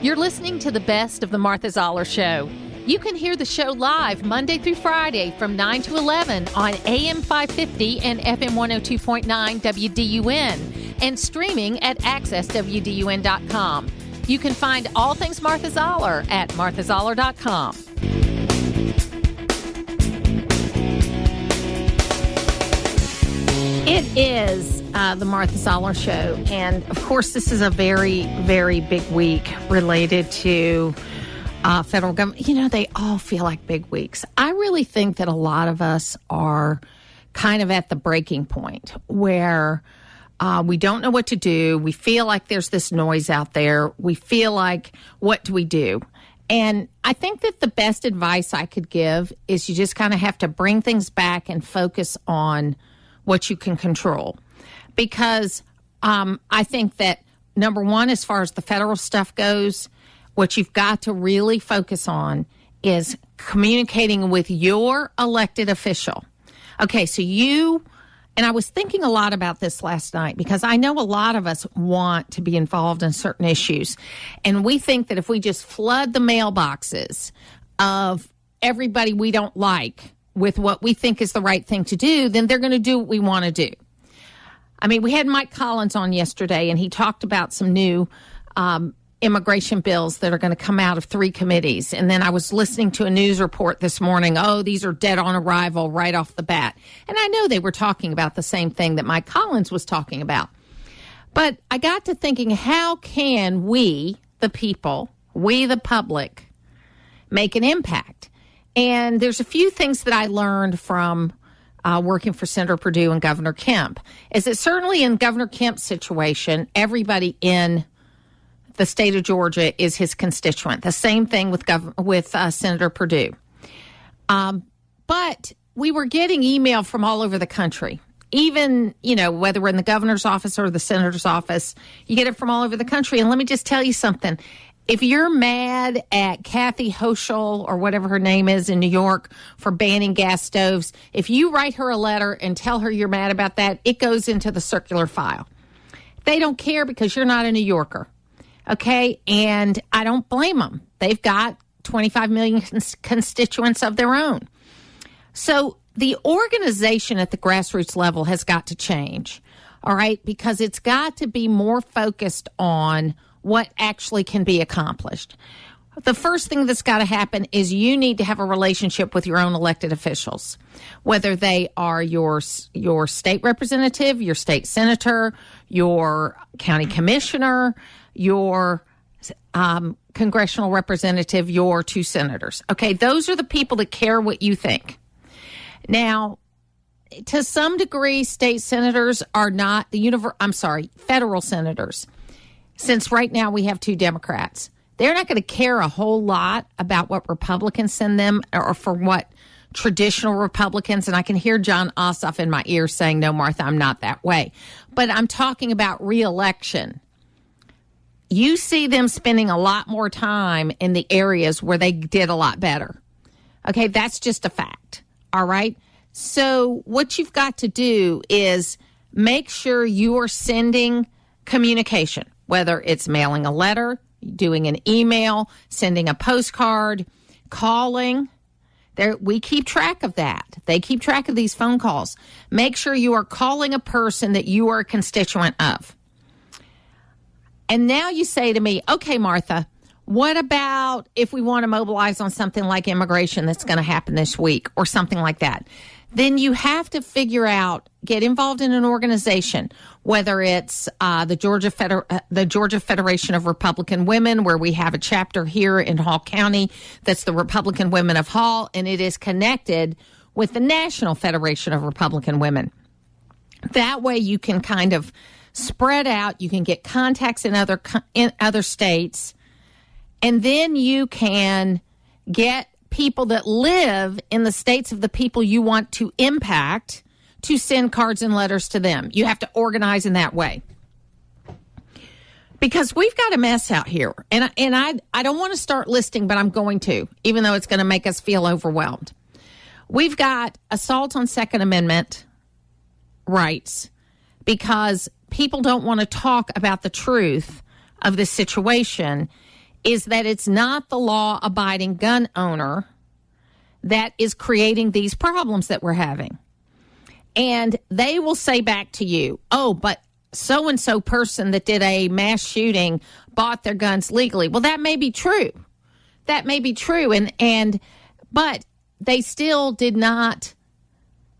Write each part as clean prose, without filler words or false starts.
You're listening to the best of the Martha Zoller Show. You can hear the show live Monday through Friday from 9 to 11 on AM 550 and FM 102.9 WDUN and streaming at accesswdun.com. You can find all things Martha Zoller at marthazoller.com. It is the Martha Zoller Show, and of course this is a very, very big week related to federal government. You know, they all feel like big weeks. I really think that a lot of us are kind of at the breaking point where we don't know what to do. We feel like there's this noise out there. We feel like, what do we do? And I think that the best advice I could give is you just kind of have to bring things back and focus on what you can control. Because I think that, number one, as far as the federal stuff goes, what you've got to really focus on is communicating with your elected official. Okay, so and I was thinking a lot about this last night because I know a lot of us want to be involved in certain issues. And we think that if we just flood the mailboxes of everybody we don't like with what we think is the right thing to do, then they're going to do what we want to do. I mean, we had Mike Collins on yesterday, and he talked about some new immigration bills that are going to come out of 3 committees. And then I was listening to a news report this morning. Oh, these are dead on arrival right off the bat. And I know they were talking about the same thing that Mike Collins was talking about. But I got to thinking, how can we, the people, we, the public, make an impact? And there's a few things that I learned from working for Senator Perdue and Governor Kemp, is that certainly in Governor Kemp's situation, everybody in the state of Georgia is his constituent. The same thing with Senator Perdue. But we were getting email from all over the country. Even, you know, whether we're in the governor's office or the senator's office, you get it from all over the country. And let me just tell you something. If you're mad at Kathy Hochul or whatever her name is in New York for banning gas stoves, if you write her a letter and tell her you're mad about that, it goes into the circular file. They don't care because you're not a New Yorker. Okay? And I don't blame them. They've got 25 million constituents of their own. So the organization at the grassroots level has got to change. All right? Because it's got to be more focused on what actually can be accomplished. The first thing that's got to happen is you need to have a relationship with your own elected officials, whether they are your state representative, your state senator, your county commissioner, your congressional representative, your 2 senators. Okay, those are the people that care what you think. Now, to some degree, state senators are not federal senators. Since right now we have 2 Democrats, they're not going to care a whole lot about what Republicans send them or for what traditional Republicans. And I can hear John Ossoff in my ear saying, no, Martha, I'm not that way. But I'm talking about reelection. You see them spending a lot more time in the areas where they did a lot better. Okay, that's just a fact. All right. So what you've got to do is make sure you are sending communication. Whether it's mailing a letter, doing an email, sending a postcard, calling. We keep track of that. They keep track of these phone calls. Make sure you are calling a person that you are a constituent of. And now you say to me, okay, Martha, what about if we want to mobilize on something like immigration that's going to happen this week or something like that? Then you have to figure out, get involved in an organization, whether it's the Georgia Federation of Republican Women, where we have a chapter here in Hall County that's the Republican Women of Hall, and it is connected with the National Federation of Republican Women. That way you can kind of spread out, you can get contacts in other states, and then you can get people that live in the states of the people you want to impact to send cards and letters to them. You have to organize in that way. Because we've got a mess out here. And I don't want to start listing, but I'm going to, even though it's going to make us feel overwhelmed. We've got assault on Second Amendment rights because people don't want to talk about the truth of this situation. is that it's not the law-abiding gun owner that is creating these problems that we're having. And they will say back to you, oh, but so-and-so person that did a mass shooting bought their guns legally. Well, that may be true. That may be true. But they still did not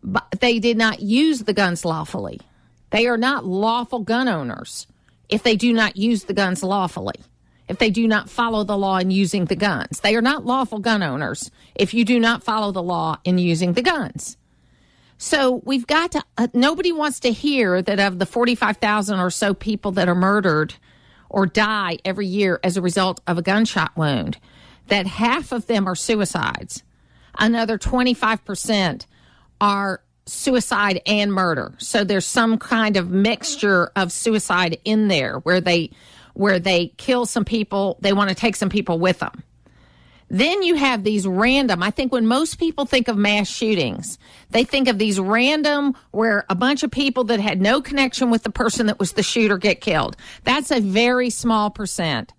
use the guns lawfully. They are not lawful gun owners if they do not use the guns lawfully, if they do not follow the law in using the guns. They are not lawful gun owners if you do not follow the law in using the guns. So we've got to, nobody wants to hear that of the 45,000 or so people that are murdered or die every year as a result of a gunshot wound, that half of them are suicides. Another 25% are suicide and murder. So there's some kind of mixture of suicide in there where they kill some people, they want to take some people with them. Then you have these random, I think when most people think of mass shootings, they think of these random where a bunch of people that had no connection with the person that was the shooter get killed. That's a very small percent.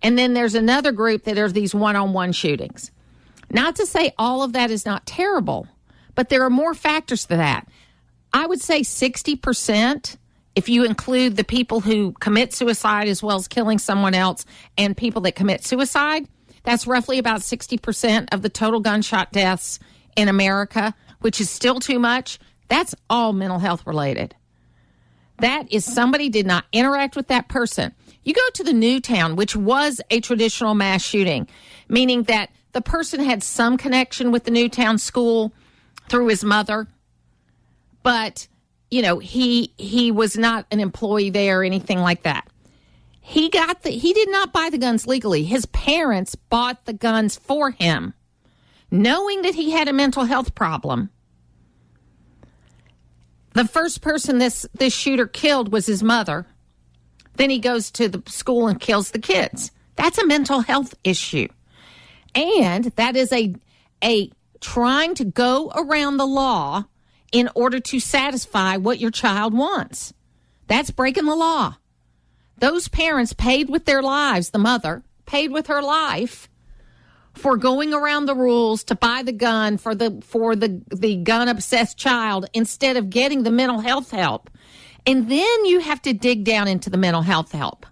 And then there's another group that are these one-on-one shootings. Not to say all of that is not terrible, but there are more factors to that. I would say 60%, if you include the people who commit suicide as well as killing someone else and people that commit suicide, that's roughly about 60% of the total gunshot deaths in America, which is still too much. That's all mental health related. That is somebody did not interact with that person. You go to the Newtown, which was a traditional mass shooting, meaning that the person had some connection with the Newtown school through his mother, but, you know, he was not an employee there or anything like that. He did not buy the guns legally. His parents bought the guns for him, knowing that he had a mental health problem. The first person this shooter killed was his mother. Then he goes to the school and kills the kids. That's a mental health issue. And that is a trying to go around the law in order to satisfy what your child wants. That's breaking the law. Those parents paid with their lives, the mother paid with her life for going around the rules to buy the gun for the gun-obsessed child instead of getting the mental health help. And then you have to dig down into the mental health help.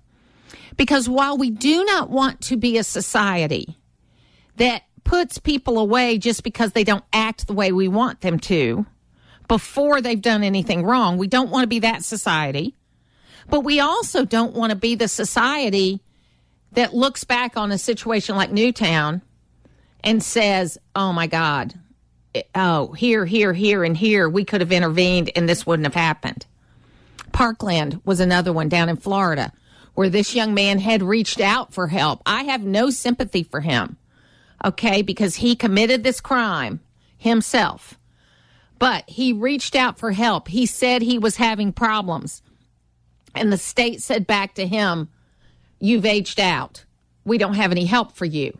Because while we do not want to be a society that puts people away just because they don't act the way we want them to before they've done anything wrong, we don't want to be that society. But we also don't want to be the society that looks back on a situation like Newtown and says, oh, my God, here, and here, we could have intervened and this wouldn't have happened. Parkland was another one down in Florida where this young man had reached out for help. I have no sympathy for him, okay, because he committed this crime himself. But he reached out for help. He said he was having problems. And the state said back to him, you've aged out. We don't have any help for you.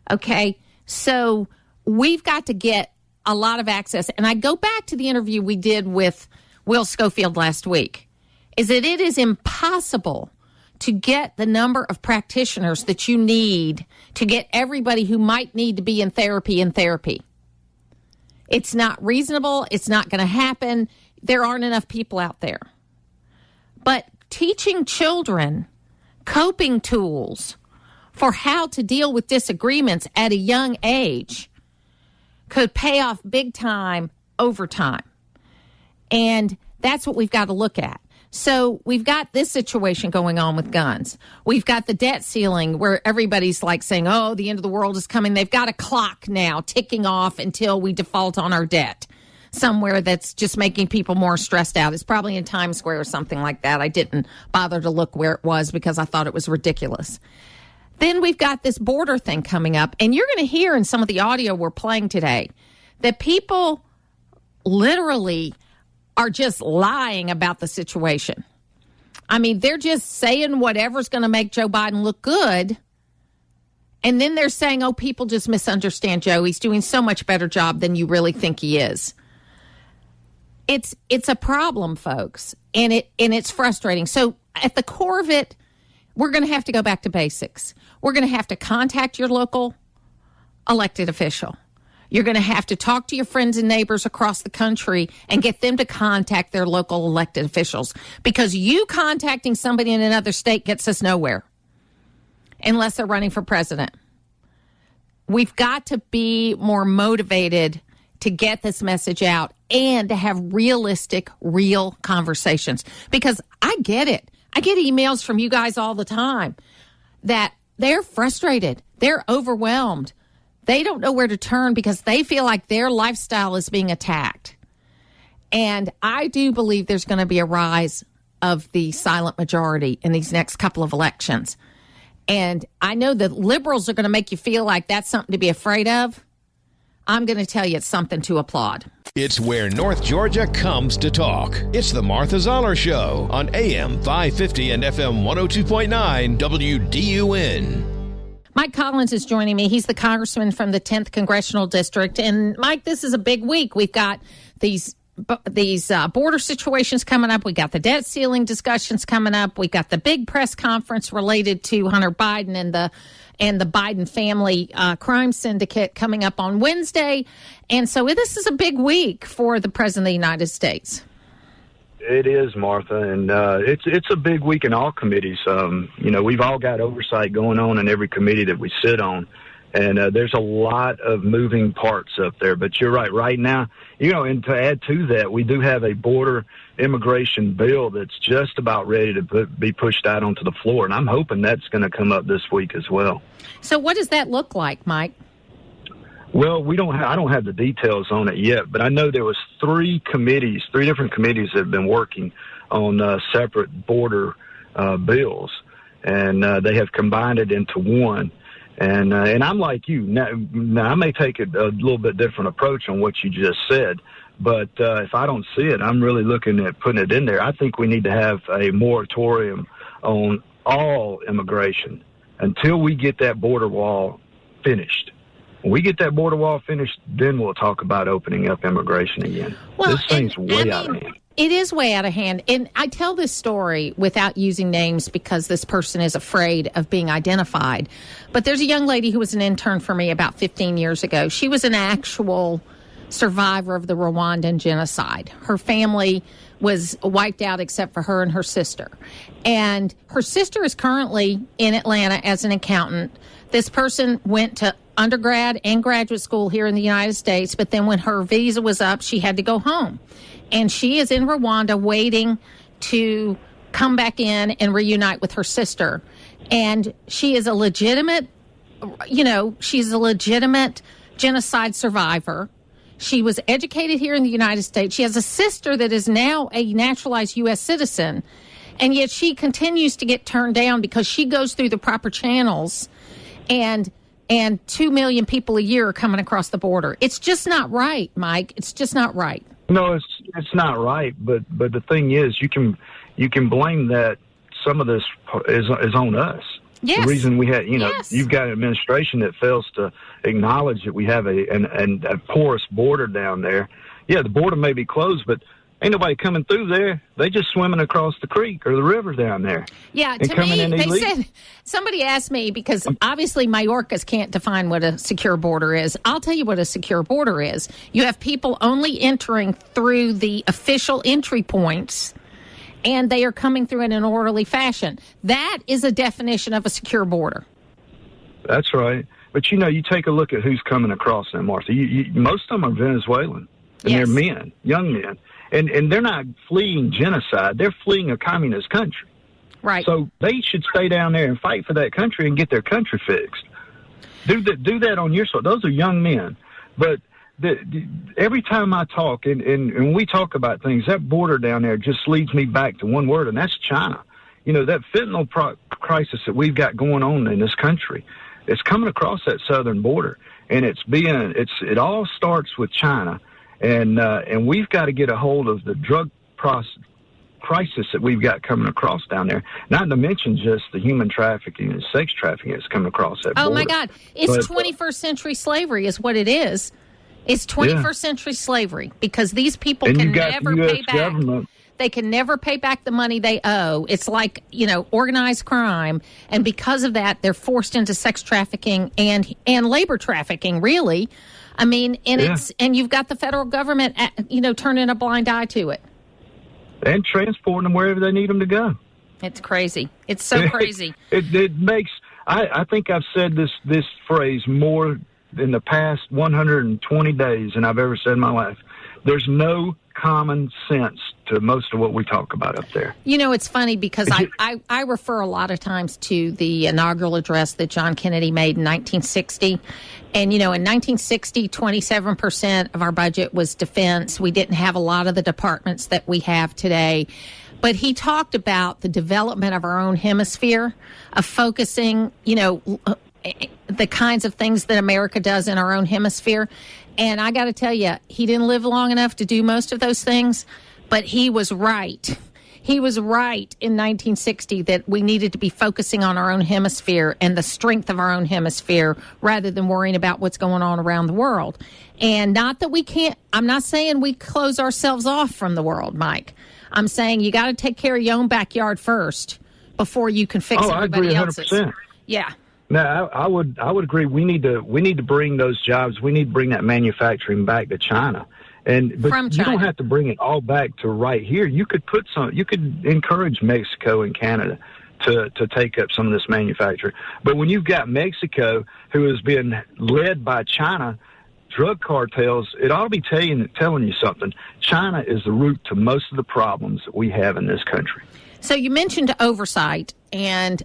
Okay? So we've got to get a lot of access. And I go back to the interview we did with Will Schofield last week, is that it is impossible to get the number of practitioners that you need to get everybody who might need to be in therapy. It's not reasonable. It's not going to happen. There aren't enough people out there. But teaching children coping tools for how to deal with disagreements at a young age could pay off big time over time. And that's what we've got to look at. So we've got this situation going on with guns. We've got the debt ceiling where everybody's like saying, oh, the end of the world is coming. They've got a clock now ticking off until we default on our debt. Somewhere that's just making people more stressed out. It's probably in Times Square or something like that. I didn't bother to look where it was because I thought it was ridiculous. Then we've got this border thing coming up, and you're going to hear in some of the audio we're playing today that people literally are just lying about the situation. I mean, they're just saying whatever's going to make Joe Biden look good. And then they're saying, oh, people just misunderstand Joe. He's doing so much better job than you really think he is. It's a problem, folks, and it's frustrating. So at the core of it, we're going to have to go back to basics. We're going to have to contact your local elected official. You're going to have to talk to your friends and neighbors across the country and get them to contact their local elected officials, because you contacting somebody in another state gets us nowhere unless they're running for president. We've got to be more motivated to get this message out and to have realistic, real conversations, because I get it. I get emails from you guys all the time that they're frustrated. They're overwhelmed. They don't know where to turn because they feel like their lifestyle is being attacked. And I do believe there's going to be a rise of the silent majority in these next couple of elections. And I know that liberals are going to make you feel like that's something to be afraid of. I'm going to tell you it's something to applaud. It's where North Georgia comes to talk. It's the Martha Zoller Show on AM 550 and FM 102.9 WDUN. Mike Collins is joining me. He's the congressman from the 10th Congressional District. And, Mike, this is a big week. We've got these border situations coming up. We got the debt ceiling discussions coming up. We got the big press conference related to Hunter Biden and the Biden family crime syndicate coming up on Wednesday. And so this is a big week for the President of the United States. It is, Martha, and it's a big week in all committees. We've all got oversight going on in every committee that we sit on, and there's a lot of moving parts up there. But you're right. Right now, and to add to that, we do have a border immigration bill that's just about ready to be pushed out onto the floor, and I'm hoping that's going to come up this week as well. So what does that look like, Mike? Well, I don't have the details on it yet, but I know there was three different committees that have been working on separate border bills, and they have combined it into one. And I'm like you. Now I may take a little bit different approach on what you just said, but if I don't see it, I'm really looking at putting it in there. I think we need to have a moratorium on all immigration until we get that border wall finished. When we get that border wall finished, then we'll talk about opening up immigration again. Well, this thing's way out of hand. It is way out of hand. And I tell this story without using names because this person is afraid of being identified. But there's a young lady who was an intern for me about 15 years ago. She was an actual survivor of the Rwandan genocide. Her family was wiped out except for her and her sister. And her sister is currently in Atlanta as an accountant. This person went to undergrad and graduate school here in the United States, but then when her visa was up, she had to go home. And she is in Rwanda waiting to come back in and reunite with her sister. And she is a legitimate, she's a legitimate genocide survivor. She was educated here in the United States. She has a sister that is now a naturalized U.S. citizen, and yet she continues to get turned down because she goes through the proper channels, and 2 million people a year are coming across the border. It's just not right, Mike. It's just not right. No, it's not right. But the thing is, you can blame that some of this is on us. Yes. The reason we had, Yes. You've got an administration that fails to acknowledge that we have a porous border down there. Yeah, the border may be closed, but ain't nobody coming through there. They just swimming across the creek or the river down there. Yeah, to me, they said, somebody asked me, because obviously Mayorkas can't define what a secure border is. I'll tell you what a secure border is. You have people only entering through the official entry points, and they are coming through in an orderly fashion. That is a definition of a secure border. That's right. But, you take a look at who's coming across now, Martha. Most of them are Venezuelan, and Yes. they're men, young men. And they're not fleeing genocide. They're fleeing a communist country. Right. So they should stay down there and fight for that country and get their country fixed. Do that on your side. Those are young men. But every time I talk, and when we talk about things, that border down there just leads me back to one word, and that's China. That fentanyl crisis that we've got going on in this country, it's coming across that southern border, and it all starts with China. And we've got to get a hold of the drug crisis that we've got coming across down there, not to mention just the human trafficking and sex trafficking that's coming across that border. Oh, my God. It's 21st century slavery is what it is. It's 21st century slavery, because these people can never pay back. They can never pay back the money they owe. It's like, organized crime. And because of that, they're forced into sex trafficking and labor trafficking, really. I mean, and you've got the federal government, turning a blind eye to it. And transporting them wherever they need them to go. It's crazy. It's so crazy. It makes, I think I've said this phrase more in the past 120 days than I've ever said in my life. There's no common sense to most of what we talk about up there. It's funny because I refer a lot of times to the inaugural address that John Kennedy made in 1960. And, in 1960, 27% of our budget was defense. We didn't have a lot of the departments that we have today. But he talked about the development of our own hemisphere, of focusing, the kinds of things that America does in our own hemisphere. And I got to tell you, he didn't live long enough to do most of those things, but he was right. He was right in 1960 that we needed to be focusing on our own hemisphere and the strength of our own hemisphere rather than worrying about what's going on around the world. And not that we can't, I'm not saying we close ourselves off from the world, Mike. I'm saying you got to take care of your own backyard first before you can fix everybody else's. 100%. Yeah. No, I would agree. We need to bring those jobs. We need to bring that manufacturing back to China. But you don't have to bring it all back to right here. You could encourage Mexico and Canada to take up some of this manufacturing. But when you've got Mexico, who has been led by China, drug cartels, it ought to be telling you something. China is the root to most of the problems that we have in this country. So you mentioned oversight, and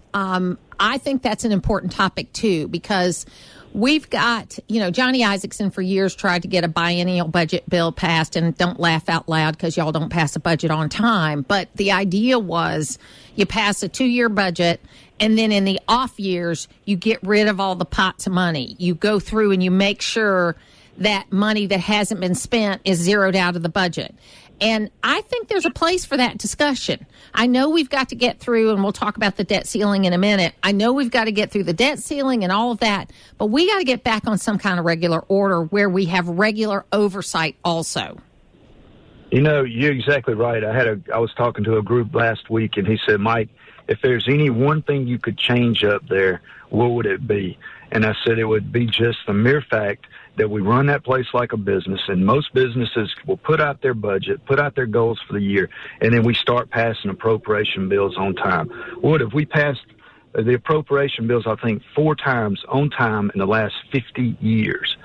I think that's an important topic, too, because we've got, Johnny Isakson for years tried to get a biennial budget bill passed, and don't laugh out loud because y'all don't pass a budget on time. But the idea was you pass a 2-year budget, and then in the off years, you get rid of all the pots of money. You go through and you make sure that money that hasn't been spent is zeroed out of the budget. And I think there's a place for that discussion. I know we've got to get through, and we'll talk about the debt ceiling in a minute. I know we've got to get through the debt ceiling and all of that, but we got to get back on some kind of regular order where we have regular oversight also. You're exactly right. I was talking to a group last week, and he said, Mike, if there's any one thing you could change up there, what would it be? And I said it would be just the mere fact that we run that place like a business, and most businesses will put out their budget, put out their goals for the year, and then we start passing appropriation bills on time. What if we passed the appropriation bills, I think, 4 times on time in the last 50 years?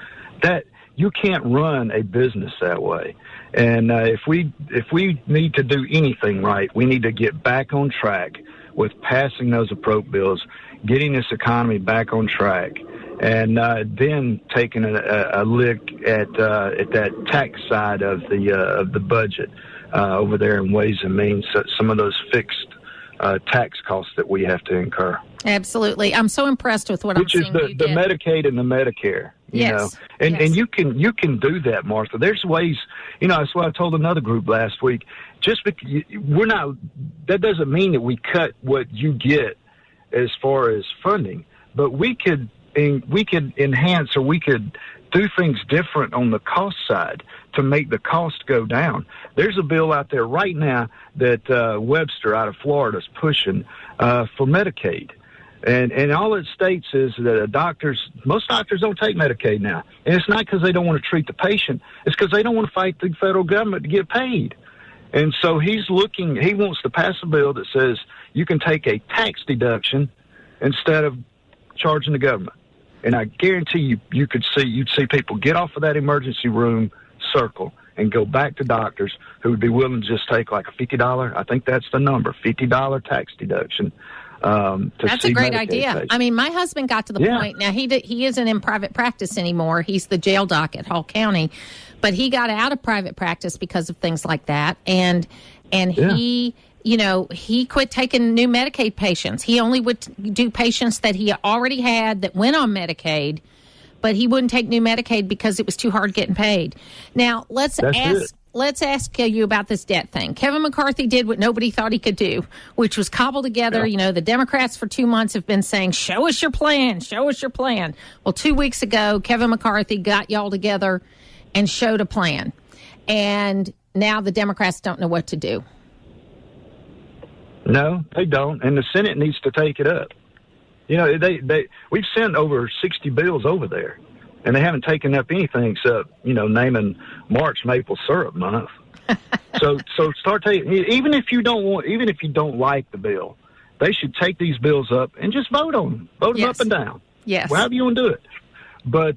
That you can't run a business that way. And if we need to do anything right, we need to get back on track with passing those appro bills, getting this economy back on track, and then taking a look at that tax side of the budget over there in Ways and Means, some of those fixed tax costs that we have to incur. Absolutely. I'm so impressed with what I'm seeing. Which is the Medicaid and the Medicare. Yes. And you can do that, Martha. There's ways, that's what I told another group last week. Just because that doesn't mean that we cut what you get as far as funding, but we could enhance, or we could do things different on the cost side to make the cost go down. There's a bill out there right now that Webster out of Florida is pushing for Medicaid. And all it states is that most doctors don't take Medicaid now. And it's not because they don't want to treat the patient. It's because they don't want to fight the federal government to get paid. And so he wants to pass a bill that says you can take a tax deduction instead of charging the government. And I guarantee you'd see people get off of that emergency room circle and go back to doctors who would be willing to just take like a $50, I think that's the number, $50 tax deduction. That's a great idea. Patients. I mean, my husband got to the point. Now, he isn't in private practice anymore. He's the jail doc at Hall County. But he got out of private practice because of things like that. And he quit taking new Medicaid patients. He only would do patients that he already had that went on Medicaid, but he wouldn't take new Medicaid because it was too hard getting paid. Now, let's ask you about this debt thing. Kevin McCarthy did what nobody thought he could do, which was cobble together. The Democrats for 2 months have been saying, show us your plan, show us your plan. Well, 2 weeks ago, Kevin McCarthy got y'all together and showed a plan. And now the Democrats don't know what to do. No, they don't, and the Senate needs to take it up. You know, we've sent over 60 bills over there, and they haven't taken up anything except, you know, naming March maple syrup month. So start taking. Even if you don't like the bill, they should take these bills up and just vote on them. Vote them up and down. Yes. However you want to do it. But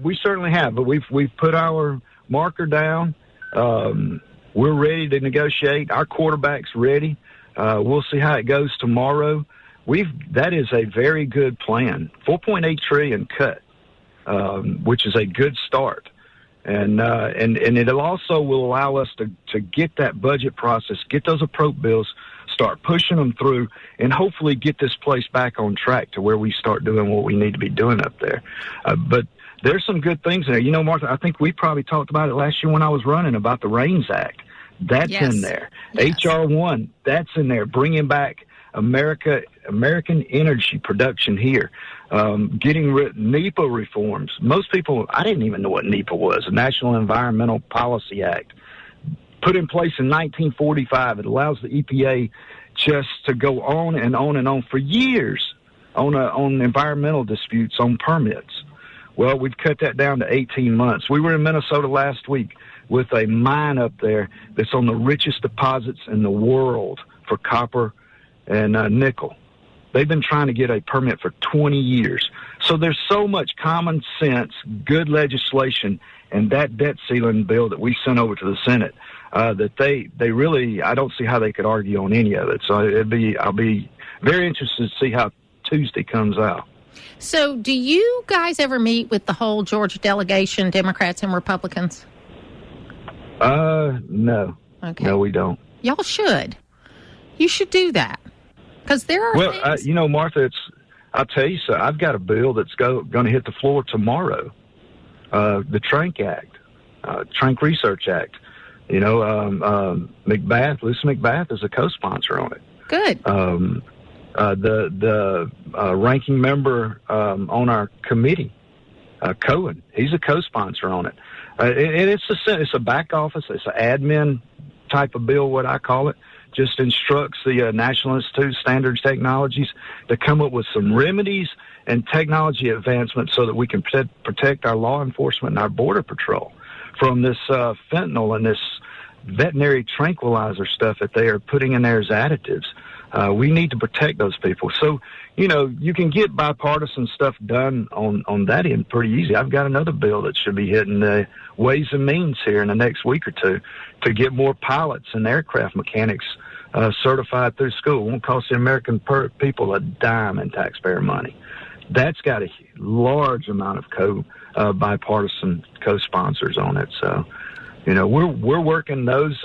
we certainly have. But we've put our marker down. We're ready to negotiate. Our quarterback's ready. We'll see how it goes tomorrow. That is a very good plan. $4.8 trillion cut, which is a good start. And it also will allow us to get that budget process, get those appropriate bills, start pushing them through, and hopefully get this place back on track to where we start doing what we need to be doing up there. But there's some good things in there. You know, Martha, I think we probably talked about it last year when I was running about the RAINS Act. That's in there. Yes. H.R. 1, that's in there, bringing back American energy production here, getting NEPA reforms. Most people, I didn't even know what NEPA was, the National Environmental Policy Act, put in place in 1945. It allows the EPA just to go on and on and on for years on environmental disputes, on permits. Well, we've cut that down to 18 months. We were in Minnesota last week with a mine up there that's on the richest deposits in the world for copper and nickel. They've been trying to get a permit for 20 years. So there's so much common sense, good legislation, and that debt ceiling bill that we sent over to the Senate that they really, I don't see how they could argue on any of it. So I'll be very interested to see how Tuesday comes out. So do you guys ever meet with the whole Georgia delegation, Democrats and Republicans? No. Okay. No, we don't. Y'all should. You should do that. Because there are things... you know, Martha, I'll tell you so. I've got a bill that's going to hit the floor tomorrow. The Trank Act, Trank Research Act. You know, Lucy McBath is a co-sponsor on it. Good. The ranking member on our committee, Cohen, he's a co-sponsor on it. And it's a back office, it's an admin type of bill, what I call it. Just instructs the National Institute of Standards Technologies to come up with some remedies and technology advancements so that we can protect our law enforcement and our border patrol from this fentanyl and this veterinary tranquilizer stuff that they are putting in there as additives. We need to protect those people. So, you know, you can get bipartisan stuff done on that end pretty easy. I've got another bill that should be hitting the Ways and Means here in the next week or two to get more pilots and aircraft mechanics certified through school. It won't cost the American people a dime in taxpayer money. That's got a large amount of bipartisan co-sponsors on it. So, you know, we're working those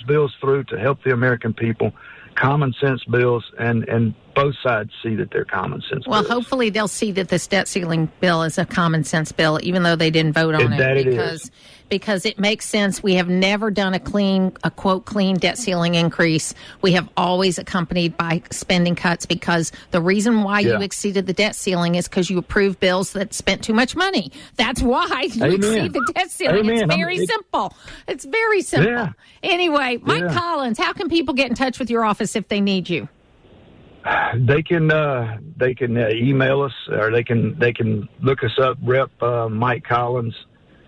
bills through to help the American people. Common sense bills, and both sides see that they're common sense bills. Well, hopefully they'll see that this debt ceiling bill is a common sense bill, even though they didn't vote on it, because it makes sense. We have never done a quote clean debt ceiling increase. We have always accompanied by spending cuts, because the reason why you exceeded the debt ceiling is because you approved bills that spent too much money. That's why you exceed the debt ceiling. It's very simple. It's very simple. Yeah. Anyway, Mike Collins, how can people get in touch with your office if they need you? They can email us, or they can look us up. Rep Mike Collins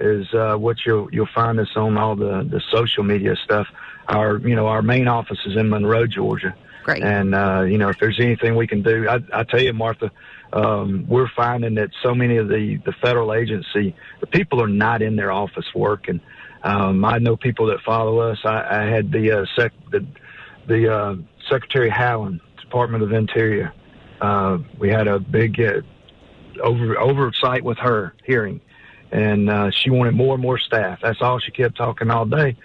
is what you'll find us on all the social media stuff. Our main office is in Monroe, Georgia. Great. And if there's anything we can do, I tell you, Martha, we're finding that so many of the federal agency, the people are not in their office working. I know people that follow us. I had the Secretary Howland, Department of Interior. We had a big oversight with her hearing, and she wanted more and more staff. That's all she kept talking all day.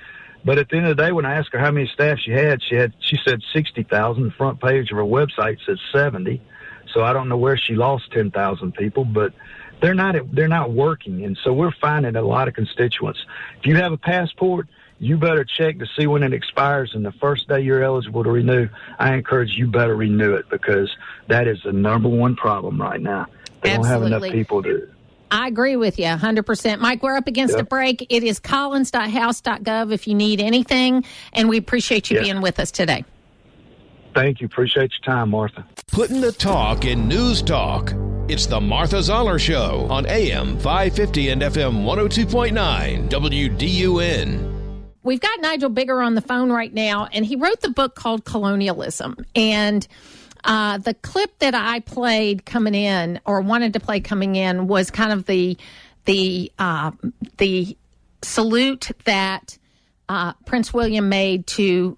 But at the end of the day, when I asked her how many staff she said 60,000. The front page of her website says 70. So I don't know where she lost 10,000 people, but they're not working. And so we're finding a lot of constituents. If you have a passport, you better check to see when it expires, and the first day you're eligible to renew, I encourage you better renew it, because that is the number one problem right now. They don't have enough people to... I agree with you 100%. Mike, we're up against a break. It is collins.house.gov if you need anything, and we appreciate you being with us today. Thank you. Appreciate your time, Martha. Putting the talk in news talk. It's the Martha Zoller Show on AM 550 and FM 102.9 WDUN. We've got Nigel Biggar on the phone right now, and he wrote the book called Colonialism. And the clip that I played coming in, or wanted to play coming in, was kind of the salute that Prince William made to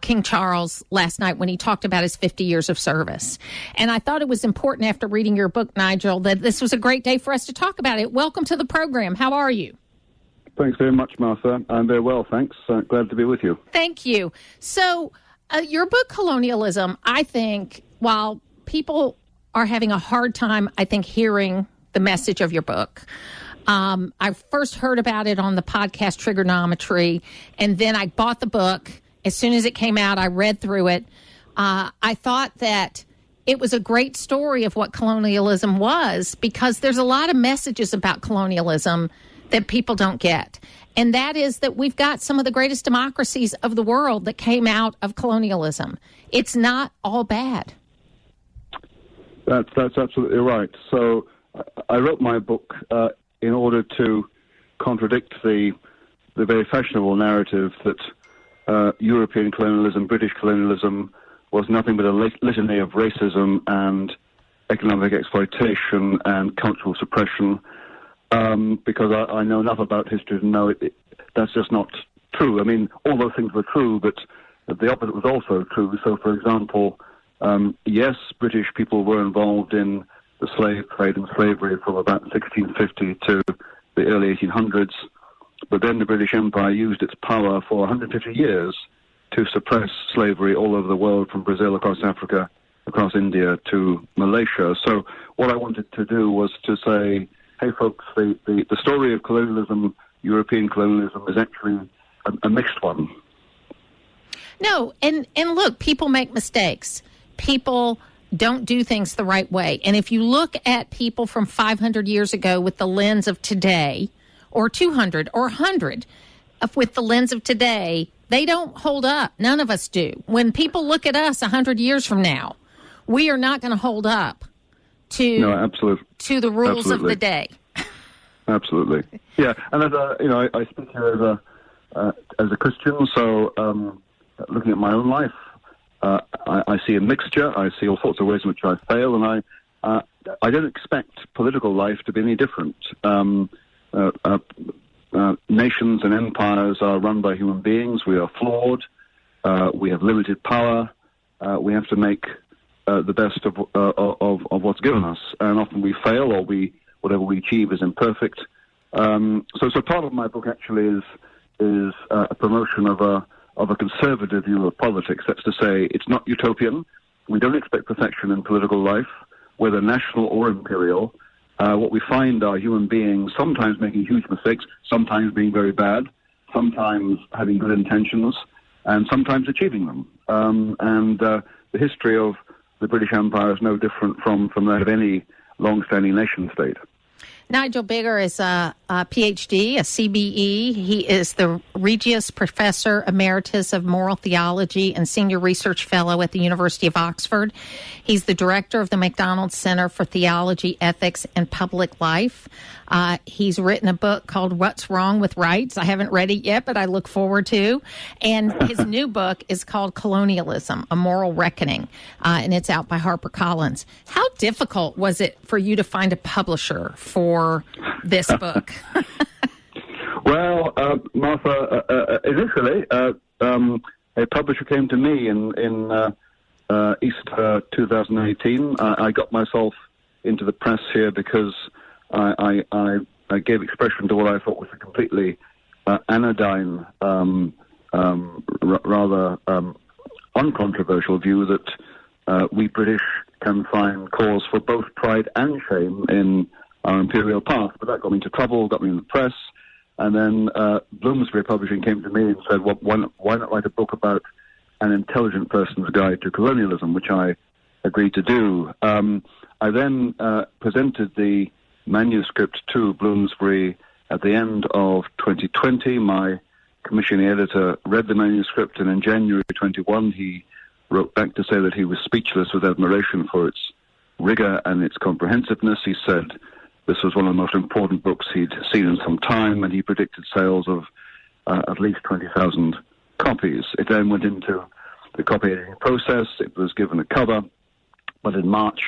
King Charles last night when he talked about his 50 years of service. And I thought it was important after reading your book, Nigel, that this was a great day for us to talk about it. Welcome to the program. How are you? Thanks very much, Martha. I'm very well, thanks. Glad to be with you. Thank you. So your book, Colonialism, I think, while people are having a hard time, I think, hearing the message of your book, I first heard about it on the podcast Trigonometry, and then I bought the book. As soon as it came out, I read through it. I thought that it was a great story of what colonialism was, because there's a lot of messages about colonialism that people don't get. And that is that we've got some of the greatest democracies of the world that came out of colonialism. It's not all bad. That's absolutely right. So I wrote my book in order to contradict the very fashionable narrative that European colonialism, British colonialism, was nothing but a litany of racism and economic exploitation and cultural suppression, because I know enough about history to know that's just not true. I mean, all those things were true, but the opposite was also true. So, for example, yes, British people were involved in the slave trade and slavery from about 1650 to the early 1800s, but then the British Empire used its power for 150 years to suppress slavery all over the world, from Brazil across Africa, across India to Malaysia. So what I wanted to do was to say, hey folks, the story of colonialism, European colonialism, is actually a mixed one. No, and look, people make mistakes. People don't do things the right way. And if you look at people from 500 years ago with the lens of today, or 200 or 100 with the lens of today, they don't hold up. None of us do. When people look at us 100 years from now, we are not going to hold up to the rules of the day. Absolutely. Yeah, and as I speak here as a Christian, so looking at my own life, I see a mixture. I see all sorts of ways in which I fail, and I don't expect political life to be any different. Nations and empires are run by human beings. We are flawed. We have limited power. We have to make the best of what's given us, and often we fail, or whatever we achieve is imperfect. So part of my book actually is a promotion of a conservative view of politics. That's to say, it's not utopian. We don't expect perfection in political life, whether national or imperial. What we find are human beings sometimes making huge mistakes, sometimes being very bad, sometimes having good intentions, and sometimes achieving them. And the history of the British Empire is no different from that of any long-standing nation state. Nigel Biggar is a PhD, a CBE. He is the Regius Professor Emeritus of Moral Theology and Senior Research Fellow at the University of Oxford. He's the director of the McDonald Center for Theology, Ethics, and Public Life. He's written a book called What's Wrong with Rights. I haven't read it yet, but I look forward to. And his new book is called Colonialism, A Moral Reckoning, and it's out by HarperCollins. How difficult was it for you to find a publisher for this book? Well, Martha, initially, a publisher came to me in Easter 2018. I got myself into the press here because I gave expression to what I thought was a completely anodyne, rather uncontroversial view that we British can find cause for both pride and shame in our imperial past. But that got me into trouble, got me in the press. And then Bloomsbury Publishing came to me and said, well, why not write a book about an intelligent person's guide to colonialism, which I agreed to do. I then presented the manuscript to Bloomsbury at the end of 2020. My commissioning editor read the manuscript, and in January 21 he wrote back to say that he was speechless with admiration for its rigor and its comprehensiveness. He said this was one of the most important books he'd seen in some time, and he predicted sales of at least 20,000 copies. It then went into the copy editing process. It was given a cover, but in March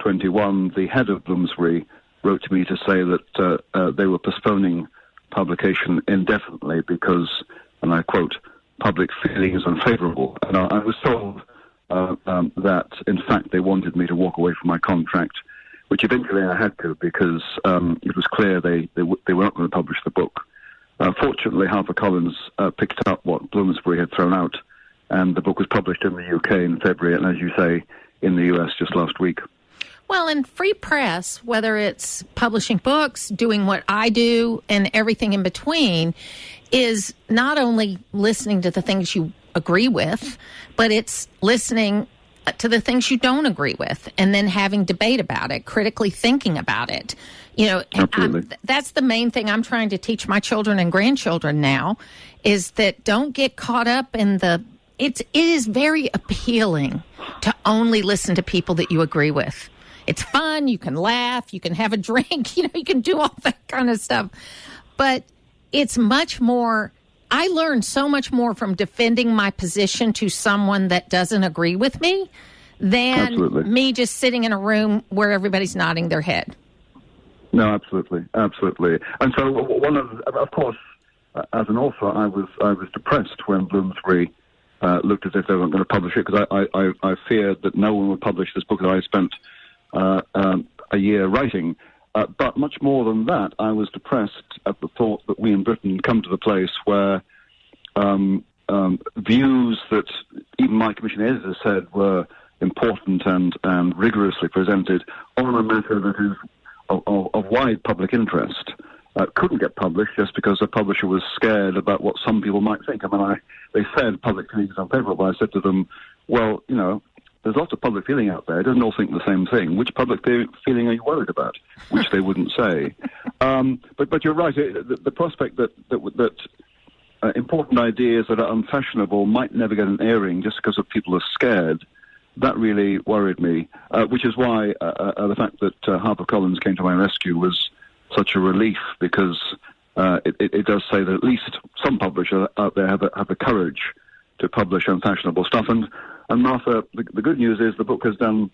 21, the head of Bloomsbury wrote to me to say that they were postponing publication indefinitely because, and I quote, public feeling is unfavorable. And I was told that, in fact, they wanted me to walk away from my contract, which eventually I had to because it was clear they were not going to publish the book. Fortunately, HarperCollins picked up what Bloomsbury had thrown out, and the book was published in the UK in February, and as you say, in the US just last week. Well, in free press, whether it's publishing books, doing what I do, and everything in between, is not only listening to the things you agree with, but it's listening to the things you don't agree with, and then having debate about it, critically thinking about it. You know, that's the main thing I'm trying to teach my children and grandchildren now, is that don't get caught up in it is very appealing to only listen to people that you agree with. It's fun. You can laugh. You can have a drink. You can do all that kind of stuff. But it's much more. I learned so much more from defending my position to someone that doesn't agree with me than me just sitting in a room where everybody's nodding their head. No, absolutely. And so, of course, as an author, I was depressed when Bloomsbury looked as if they weren't going to publish it, because I feared that no one would publish this book that I spent a year writing. But much more than that, I was depressed at the thought that we in Britain had come to the place where views that even my commission editor said were important and rigorously presented on a matter that is of wide public interest couldn't get published just because the publisher was scared about what some people might think. I mean, they said public feeling is unfavorable. I said to them, well, there's lots of public feeling out there. It doesn't all think the same thing. Which public feeling are you worried about? Which they wouldn't say. But you're right. The prospect that important ideas that are unfashionable might never get an airing just because of people are scared, that really worried me, which is why the fact that HarperCollins came to my rescue was such a relief, because it does say that at least some publishers out there have the courage to publish unfashionable stuff. And Martha, the good news is the book has done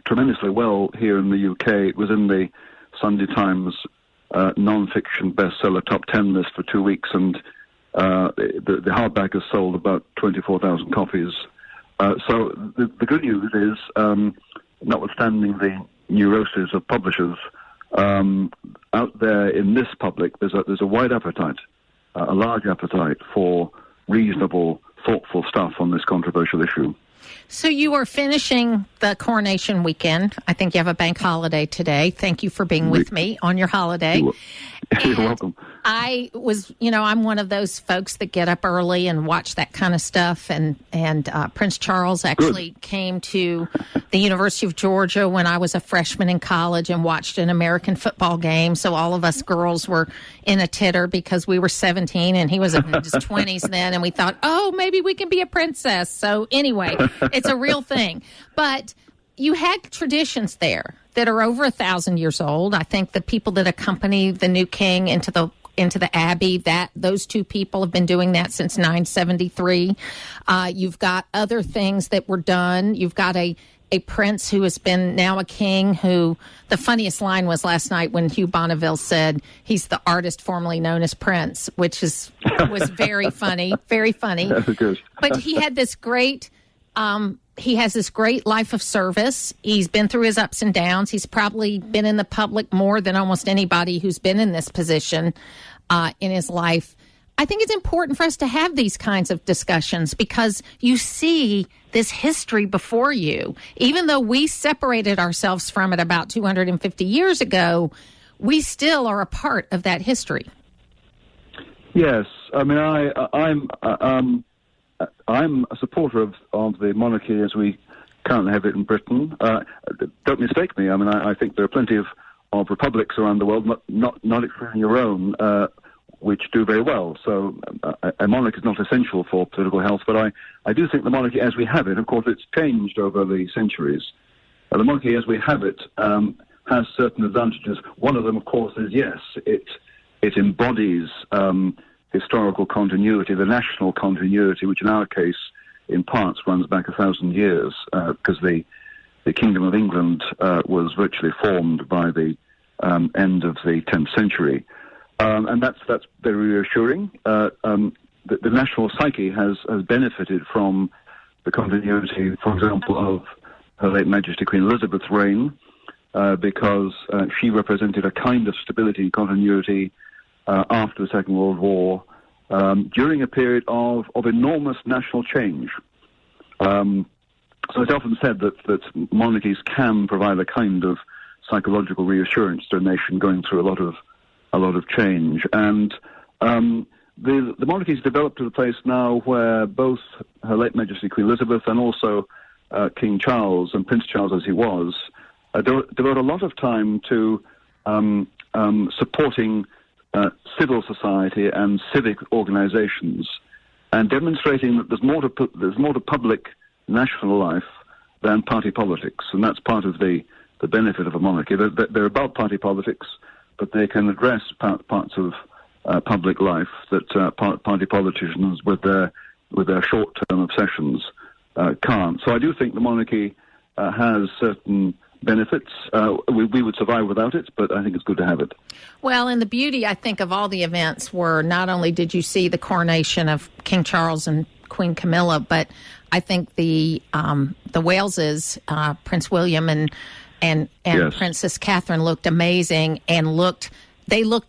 tremendously well here in the UK. It was in the Sunday Times non-fiction bestseller top 10 list for 2 weeks, and the hardback has sold about 24,000 copies. So the good news is, notwithstanding the neuroses of publishers, out there in this public, there's a wide appetite, a large appetite for reasonable, thoughtful stuff on this controversial issue. So you are finishing the coronation weekend. I think you have a bank holiday today. Thank you for being with me on your holiday. You're welcome. I was, I'm one of those folks that get up early and watch that kind of stuff. And Prince Charles actually came to the University of Georgia when I was a freshman in college and watched an American football game. So all of us girls were in a titter because we were 17 and he was in his 20s then. And we thought, oh, maybe we can be a princess. So anyway, it's a real thing. But you had traditions there that are over 1,000 years old. I think the people that accompany the new king into the abbey, that those two people have been doing that since 973. You've got other things that were done. You've got a prince who has been now a king, who the funniest line was last night when Hugh Bonneville said he's the artist formerly known as Prince, which was very funny, very funny. That's good. But he had this great... he has this great life of service. He's been through his ups and downs. He's probably been in the public more than almost anybody who's been in this position in his life. I think it's important for us to have these kinds of discussions because you see this history before you. Even though we separated ourselves from it about 250 years ago, we still are a part of that history. Yes. I mean, I'm a supporter of the monarchy as we currently have it in Britain. Don't mistake me. I mean, I think there are plenty of republics around the world, not excluding your own, which do very well. So a monarchy is not essential for political health, but I do think the monarchy as we have it, of course it's changed over the centuries. The monarchy as we have it has certain advantages. One of them, of course, is yes, it embodies historical continuity, the national continuity, which in our case, in parts, runs back 1,000 years, because the Kingdom of England was virtually formed by the end of the 10th century. And that's very reassuring. The national psyche has benefited from the continuity, for example, of Her late Majesty Queen Elizabeth's reign, because she represented a kind of stability and continuity after the Second World War, during a period of enormous national change. So it's often said that monarchies can provide a kind of psychological reassurance to a nation going through a lot of change. And the monarchy's developed to the place now where both Her late Majesty Queen Elizabeth and also King Charles, and Prince Charles as he was, devote a lot of time to supporting civil society and civic organizations, and demonstrating that there's more to public national life than party politics, and that's part of the benefit of a monarchy. They're above party politics, but they can address parts of public life that party politicians with their short-term obsessions can't. So I do think the monarchy has certain benefits. We would survive without it, but I think it's good to have it. Well, and the beauty, I think, of all the events were not only did you see the coronation of King Charles and Queen Camilla, but I think the Waleses, Prince William and yes, Princess Catherine looked amazing and looked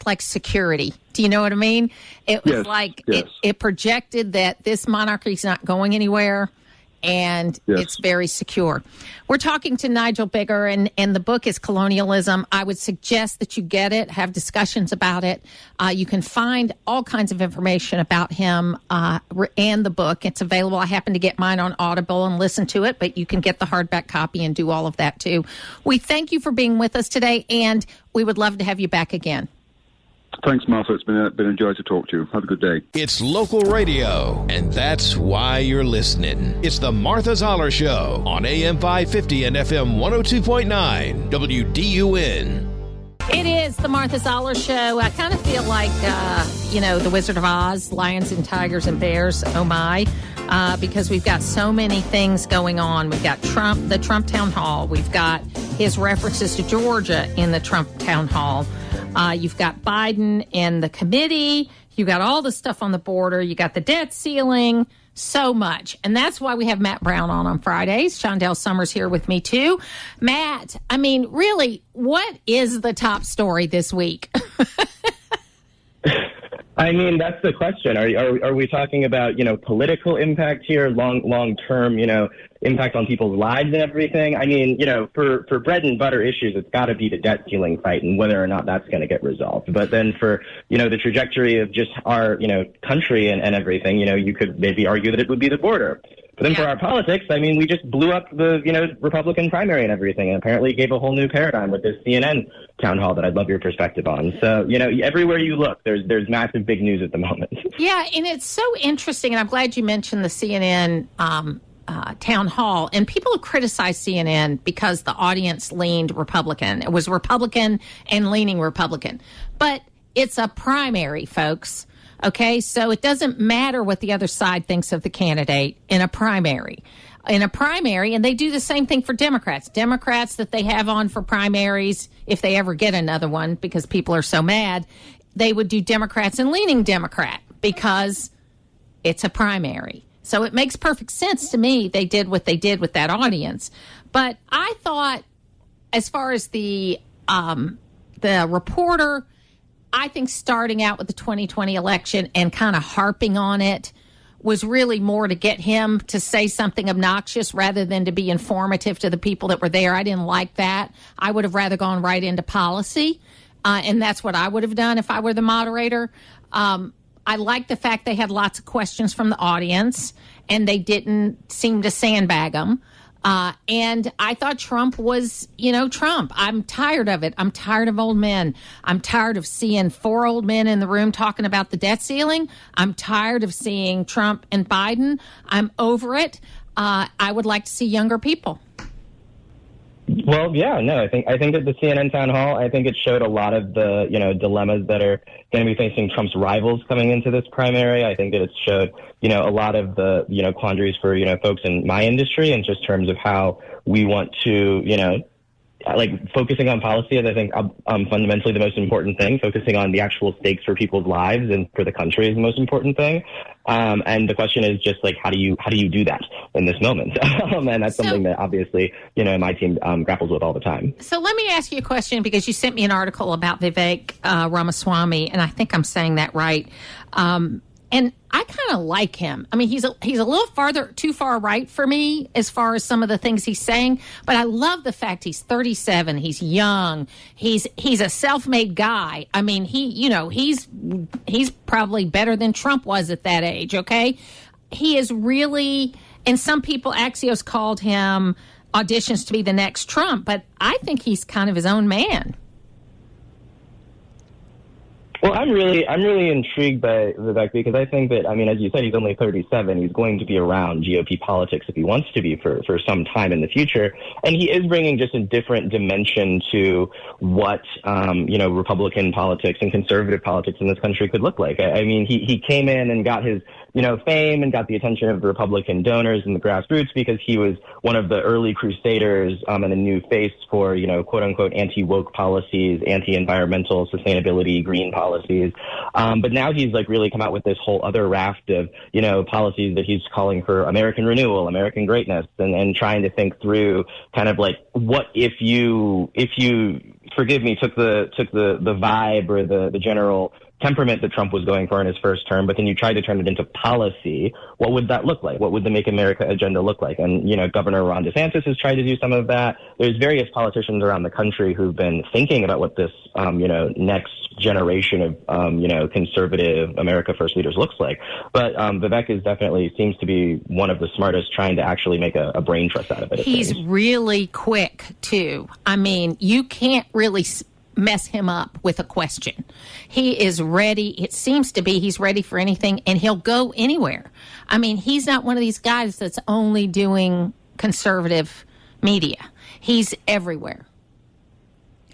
like security. Do you know what I mean? It was yes. It projected that this monarchy is not going anywhere, and it's very secure. We're talking to Nigel Biggar, and the book is Colonialism. I would suggest that you get it, have discussions about it. You can find all kinds of information about him and the book. It's available. I happen to get mine on Audible and listen to it, but you can get the hardback copy and do all of that too. We thank you for being with us today, and we would love to have you back again. Thanks, Martha. It's been a joy to talk to you. Have a good day. It's local radio, and that's why you're listening. It's the Martha Zoller Show on AM 550 and FM 102.9 WDUN. It is the Martha Zoller Show. I kind of feel like, the Wizard of Oz, lions and tigers and bears, oh my, because we've got so many things going on. We've got the Trump Town Hall. We've got his references to Georgia in the Trump Town Hall. You've got Biden and the committee. You got all the stuff on the border. You got the debt ceiling. So much. And that's why we have Matt Brown on Fridays. Shondell Summers here with me, too. Matt, I mean, really, what is the top story this week? I mean, that's the question. Are we talking about, political impact here, long-term, impact on people's lives and everything? I mean, for bread and butter issues, it's got to be the debt ceiling fight and whether or not that's going to get resolved. But then for, the trajectory of just our, country and everything, you could maybe argue that it would be the border. But then for our politics, I mean, we just blew up the, Republican primary and everything, and apparently gave a whole new paradigm with this CNN town hall that I'd love your perspective on. So, everywhere you look, there's massive big news at the moment. Yeah, and it's so interesting, and I'm glad you mentioned the CNN town hall. And people have criticized CNN because the audience leaned Republican. It was Republican and leaning Republican. But it's a primary, folks. Okay, so it doesn't matter what the other side thinks of the candidate in a primary. In a primary, and they do the same thing for Democrats. Democrats that they have on for primaries, if they ever get another one, because people are so mad, they would do Democrats and leaning Democrat because it's a primary. So it makes perfect sense to me they did what they did with that audience. But I thought, as far as the reporter, I think starting out with the 2020 election and kind of harping on it was really more to get him to say something obnoxious rather than to be informative to the people that were there. I didn't like that. I would have rather gone right into policy, and that's what I would have done if I were the moderator. I like the fact they had lots of questions from the audience, and they didn't seem to sandbag them. And I thought Trump was, Trump. I'm tired of it. I'm tired of old men. I'm tired of seeing 4 old men in the room talking about the debt ceiling. I'm tired of seeing Trump and Biden. I'm over it. I would like to see younger people. Well, yeah, no, I think at the CNN town hall, I think it showed a lot of the, dilemmas that are going to be facing Trump's rivals coming into this primary. I think that it showed, a lot of the, quandaries for, folks in my industry in just terms of how we want to, focusing on policy is, I think, fundamentally the most important thing. Focusing on the actual stakes for people's lives and for the country is the most important thing. And the question is just how do you do that in this moment? And that's something that obviously, my team grapples with all the time. So let me ask you a question, because you sent me an article about Vivek Ramaswamy, and I think I'm saying that right. And I kind of like him. I mean, he's a little too far right for me as far as some of the things he's saying. But I love the fact he's 37. He's young. He's a self-made guy. I mean, he's probably better than Trump was at that age. Okay, he is really. And some people, Axios called him auditions to be the next Trump. But I think he's kind of his own man. Well, I'm really intrigued by Vivek, because I think that, as you said, he's only 37. He's going to be around GOP politics if he wants to be for some time in the future. And he is bringing just a different dimension to what, Republican politics and conservative politics in this country could look like. He came in and got his, fame and got the attention of the Republican donors and the grassroots because he was one of the early crusaders and a new face for, quote unquote, anti-woke policies, anti-environmental sustainability, green policies. But now he's really come out with this whole other raft of, policies that he's calling for American renewal, American greatness, and trying to think through kind of what if you forgive me, took the vibe or the general temperament that Trump was going for in his first term, but then you tried to turn it into policy. What would that look like? What would the Make America agenda look like? And, Governor Ron DeSantis has tried to do some of that. There's various politicians around the country who've been thinking about what this, next generation of, conservative America First leaders looks like. But Vivek seems to be one of the smartest, trying to actually make a brain trust out of it. He's really quick, too. I mean, you can't really mess him up with a question. He is ready. It seems to be he's ready for anything, and he'll go anywhere. I mean, he's not one of these guys that's only doing conservative media. He's everywhere.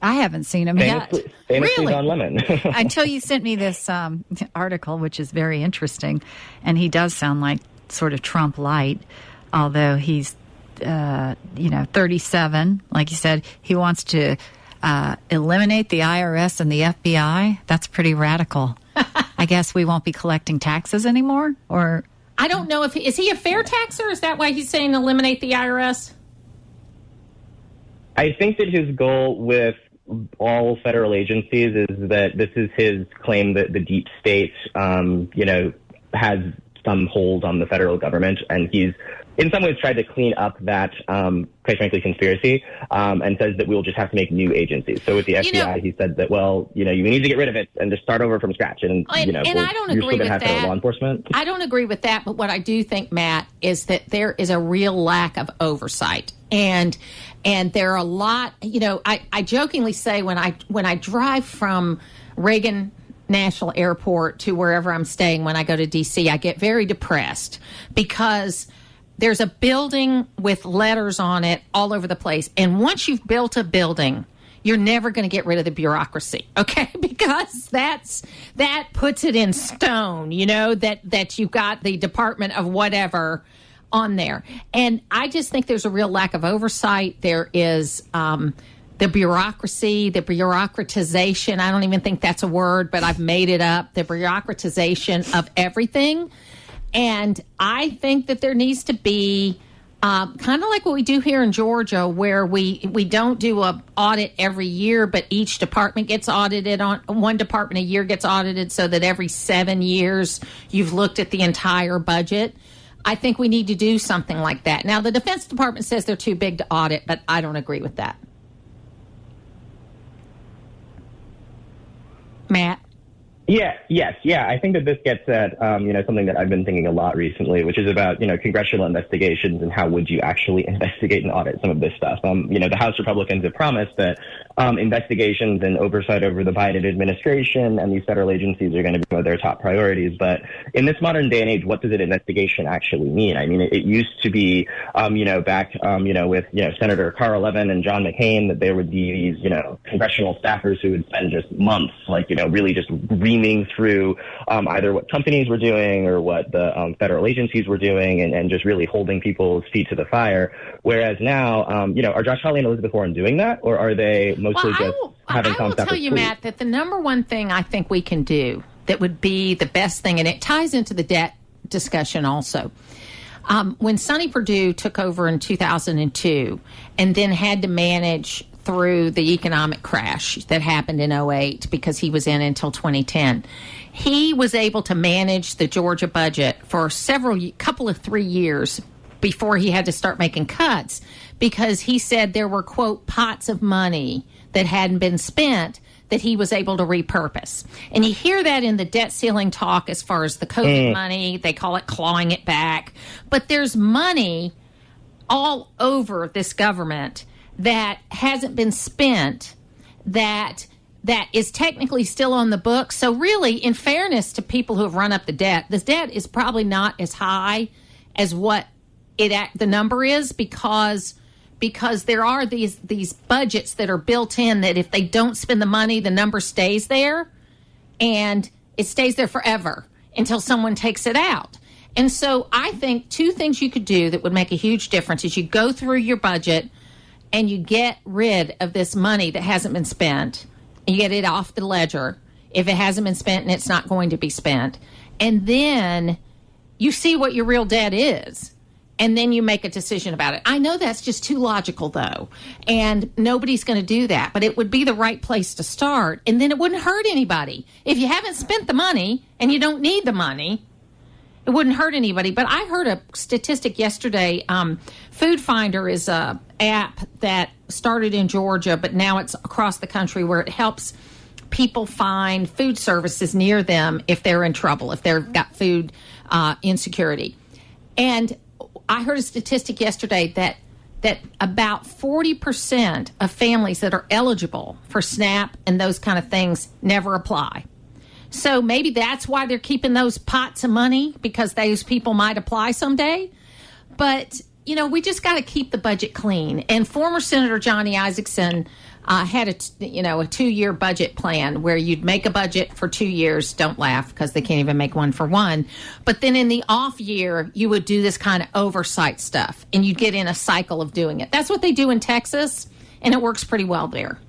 I haven't seen him yet. Really? On Lemon. Until you sent me this article, which is very interesting. And he does sound like sort of Trump light, although he's, 37. Like you said, he wants to eliminate the IRS and the FBI. That's pretty radical. I guess we won't be collecting taxes anymore? Or I don't know is he a fair taxer? Is that why he's saying eliminate the IRS? I think that his goal with all federal agencies is that this is his claim that the deep state, has some hold on the federal government, and he's in some ways tried to clean up that, quite frankly, conspiracy, and says that we'll just have to make new agencies. So with the FBI, he said that, you need to get rid of it and just start over from scratch. And I don't agree with that. Law enforcement. I don't agree with that. But what I do think, Matt, is that there is a real lack of oversight. And there are a lot, I jokingly say when I drive from Reagan National Airport to wherever I'm staying when I go to D.C., I get very depressed because there's a building with letters on it all over the place. And once you've built a building, you're never going to get rid of the bureaucracy, okay? Because that puts it in stone, that you've got the Department of whatever on there. And I just think there's a real lack of oversight. There is the bureaucracy, the bureaucratization. I don't even think that's a word, but I've made it up. The bureaucratization of everything. And I think that there needs to be kind of like what we do here in Georgia, where we don't do an audit every year, but each department gets audited. One department a year gets audited so that every 7 years you've looked at the entire budget. I think we need to do something like that. Now, the Defense Department says they're too big to audit, but I don't agree with that. Matt? Yeah. I think that this gets at, something that I've been thinking a lot recently, which is about, congressional investigations and how would you actually investigate and audit some of this stuff. The House Republicans have promised that investigations and oversight over the Biden administration and these federal agencies are going to be one of their top priorities. But in this modern day and age, what does an investigation actually mean? I mean, it used to be, back, with, Senator Carl Levin and John McCain, that there would be these, congressional staffers who would spend just months, really just reaming through either what companies were doing or what the federal agencies were doing and just really holding people's feet to the fire. Whereas now, are Josh Hawley and Elizabeth Warren doing that, or are they mostly having I will tell you, Matt, that the number one thing I think we can do that would be the best thing, and it ties into the debt discussion also. When Sonny Perdue took over in 2002 and then had to manage through the economic crash that happened in 2008 because he was in until 2010. He was able to manage the Georgia budget for couple of 3 years before he had to start making cuts because he said there were, quote, pots of money that hadn't been spent that he was able to repurpose. And you hear that in the debt ceiling talk as far as the COVID money. They call it clawing it back. But there's money all over this government that hasn't been spent, that is technically still on the books. So really, in fairness to people who have run up the debt, this debt is probably not as high as what the number is because there are these budgets that are built in that if they don't spend the money, the number stays there, and it stays there forever until someone takes it out. And so I think two things you could do that would make a huge difference is you go through your budget and you get rid of this money that hasn't been spent, and you get it off the ledger if it hasn't been spent and it's not going to be spent. And then you see what your real debt is, and then you make a decision about it. I know that's just too logical, though, and nobody's going to do that, but it would be the right place to start, and then it wouldn't hurt anybody. If you haven't spent the money and you don't need the money, it wouldn't hurt anybody. But I heard a statistic yesterday. Food Finder is a app that started in Georgia, but now it's across the country, where it helps people find food services near them if they're in trouble, if they've got food insecurity. And I heard a statistic yesterday that about 40% of families that are eligible for SNAP and those kind of things never apply. So maybe that's why they're keeping those pots of money, because those people might apply someday. But, we just got to keep the budget clean. And former Senator Johnny Isakson had a 2-year budget plan where you'd make a budget for 2 years. Don't laugh, because they can't even make one for one. But then in the off year, you would do this kind of oversight stuff, and you'd get in a cycle of doing it. That's what they do in Texas, and it works pretty well there.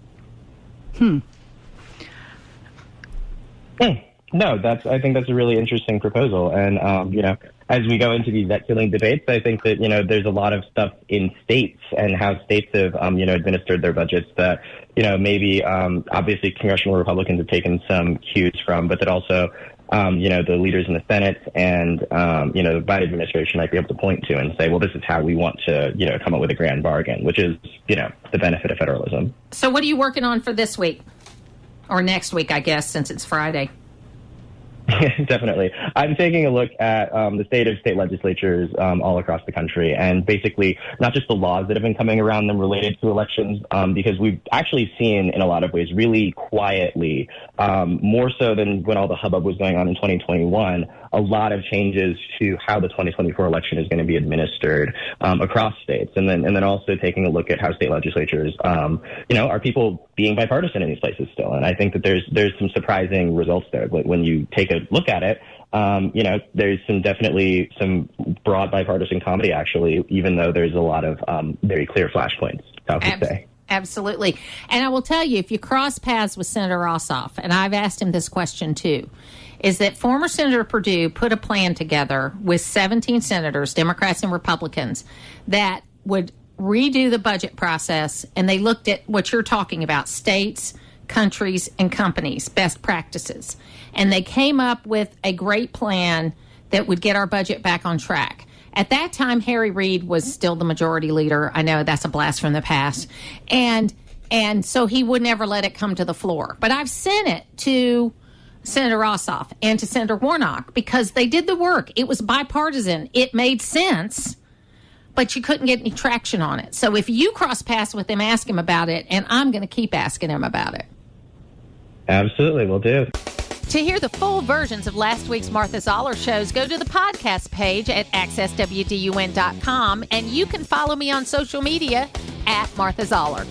No, I think that's a really interesting proposal. And, as we go into these debt ceiling debates, I think that, there's a lot of stuff in states and how states have, administered their budgets that, maybe, obviously congressional Republicans have taken some cues from, but that also, the leaders in the Senate and, the Biden administration might be able to point to and say, well, this is how we want to, come up with a grand bargain, which is, the benefit of federalism. So what are you working on for this week? Or next week, I guess, since it's Friday. Definitely. I'm taking a look at the state of state legislatures all across the country, and basically not just the laws that have been coming around them related to elections, because we've actually seen in a lot of ways really quietly, more so than when all the hubbub was going on in 2021, a lot of changes to how the 2024 election is going to be administered across states. And then also taking a look at how state legislatures, are people being bipartisan in these places still? And I think that there's some surprising results there. When you take a look at it, there's definitely some broad bipartisan comedy, actually, even though there's a lot of very clear flashpoints, I would say. Absolutely. And I will tell you, if you cross paths with Senator Ossoff, and I've asked him this question too, is that former Senator Perdue put a plan together with 17 senators, Democrats and Republicans, that would redo the budget process, and they looked at what you're talking about, states, countries, and companies, best practices. And they came up with a great plan that would get our budget back on track. At that time, Harry Reid was still the majority leader. I know that's a blast from the past. And so he would never let it come to the floor. But I've sent it to Senator Ossoff and to Senator Warnock because they did the work. It was bipartisan. It made sense, but you couldn't get any traction on it. So if you cross paths with him, ask him about it, and I'm going to keep asking him about it. Absolutely, will do. To hear the full versions of last week's Martha Zoller shows, go to the podcast page at accesswdun.com, and you can follow me on social media at Martha Zoller.